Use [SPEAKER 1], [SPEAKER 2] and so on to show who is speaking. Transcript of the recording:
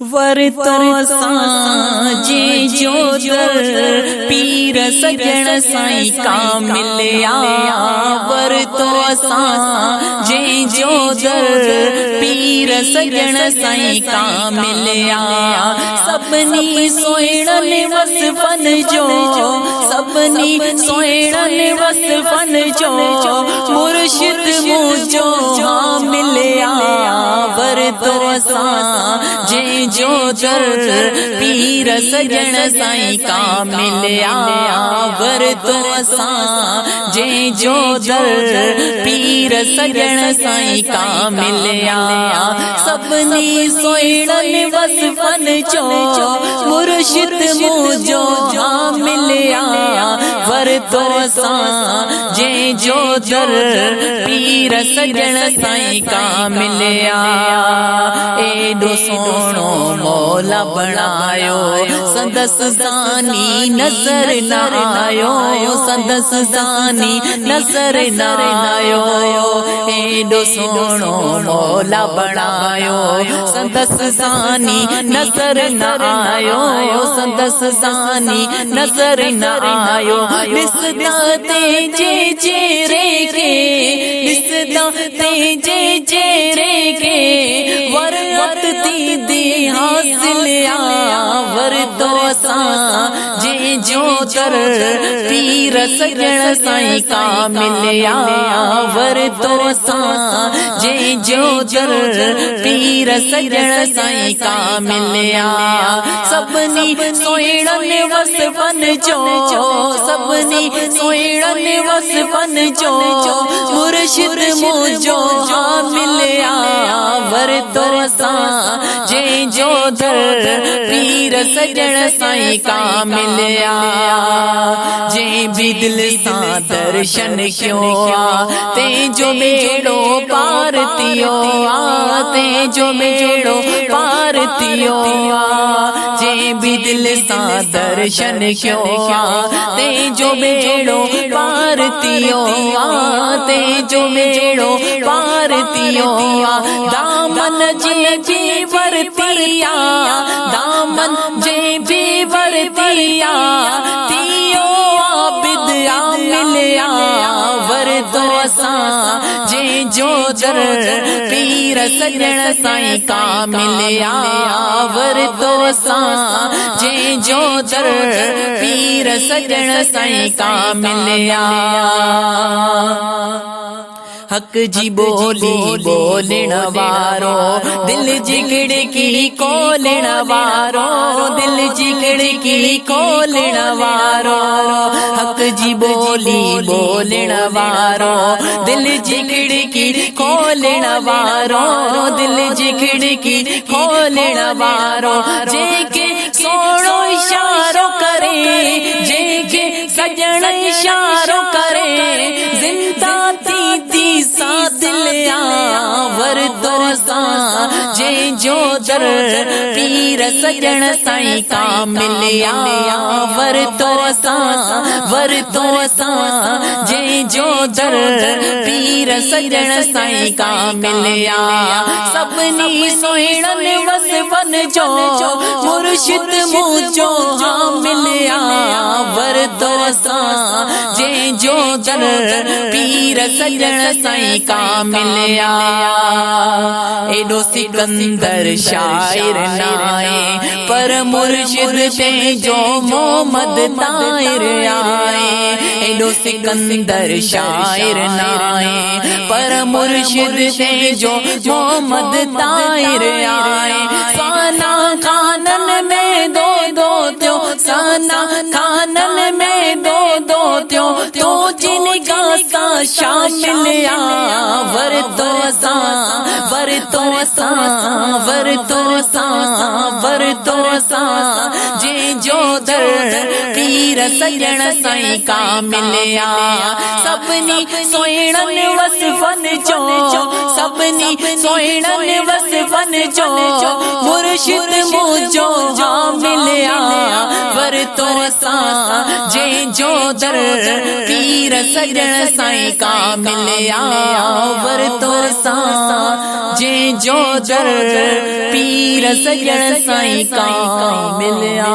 [SPEAKER 1] वर तो साजे जो दर पीर सजण साईं का मिलिया। वर तो साजे जो दर पीर सजण साईं का मिलिया। सबनी सोइणन वसफन जो, सबनी सोइणन वसफन जो मुर्शिद मुझो हाँ मिलिया। वर तो साजे जो दर पीर सजण साईं का मिलिया। वर तो साजे जो दर पीर सजण साईं का मिलिया। सबनी सोइणन वसफन जो मुर्शिद मुझो हाँ मिलिया। वर तो साजे जो दर पीर सजण साईं का मिलिया। एडो सोणो मौला बणायो संदस ज़ानी नज़र न आयो। संदस ज़ानी नज़र न आयो। एडो सोणो मौला बणायो संदस ज़ानी नज़र न आयो। संदस ज़ानी नज़र न आयो। ॾिसदा तेजे चेहरे के, ॾिसदा तेजे चेहरे के वरत दी हासिल आ। वर तो साजे जो दर पीर सजण साईं का मिलिया। वर तो साजे जो दर पीर सजण साईं का मिलिया। सबनी सोइणन वसफन जो, सबनी सोइणन वसफन जो मुर्शिद मुझो हाँ मिलिया। वर तो साजे जो दर पीर सजण साईं का मिलिया। जे भी दिल सां दर्शन क्यों आ, तेजो बेड़ो पार थियो आ। तेजो बेड़ो पार थियो आ। जे भी दिल सां दर्शन क्यों आ, तेजो बेड़ो पार थियो आ। तेजो बेड़ो पार थियो आ। दामन जे भी वरतिया, दामन जे भी वरतिया थियो आबिद आ मिलिया। वर तो साजे जो दर पीर सजण साईं का मिलिया। वर तो साजे जो दर पीर सजण साईं का मिलिया। हक जी बोली बोलण वारो, दिल जी खिड़की खोलण वारो। दिल जी खिड़की खोलण वारो। हक जी बोली बोलण वारो, दिल जी खिड़की खोलण वारो। दिल जी खिड़की खोलण वारो। जेके सोणो इशारो करे, जेके सजण इशारो करे जिंदा थी सा दिल आ। वर तो साजे जो दर पीर सजण साईं का मिलिया। वर तो साजे जो दर पीर सजण साईं का मिलिया। सबनी सोइणन वसफन जो मुर्शिद मुझो हाँ मिलिया। वर तो साजे जो दर पीर सजण साईं का मिलिया। एडो सिकंदर शायर नाए, पर मुर्शिद ते जो मोहम्मद ताहिर आए। एडो सिकंदर शायर नाए, पर मुर्शिद ते जो मोहम्मद ताहिर आए। साना खानन में दो दो त्यो, साना खानन में दो दो त्यो तो जिनका सा शामिल आ। वर तो वर तो वर तो जे जो दर पीर सजण साईं का मिलिया। सबनी सोइणन वसफन जो, सबनी सोइणन वसफन जो मुर्शिद मुझो हाँ मिलिया। वर तो सा जे जो दर पीर सजण साईं का मिलिया वर तो सा जे जो दर पीर सजण साईं का मिलिया।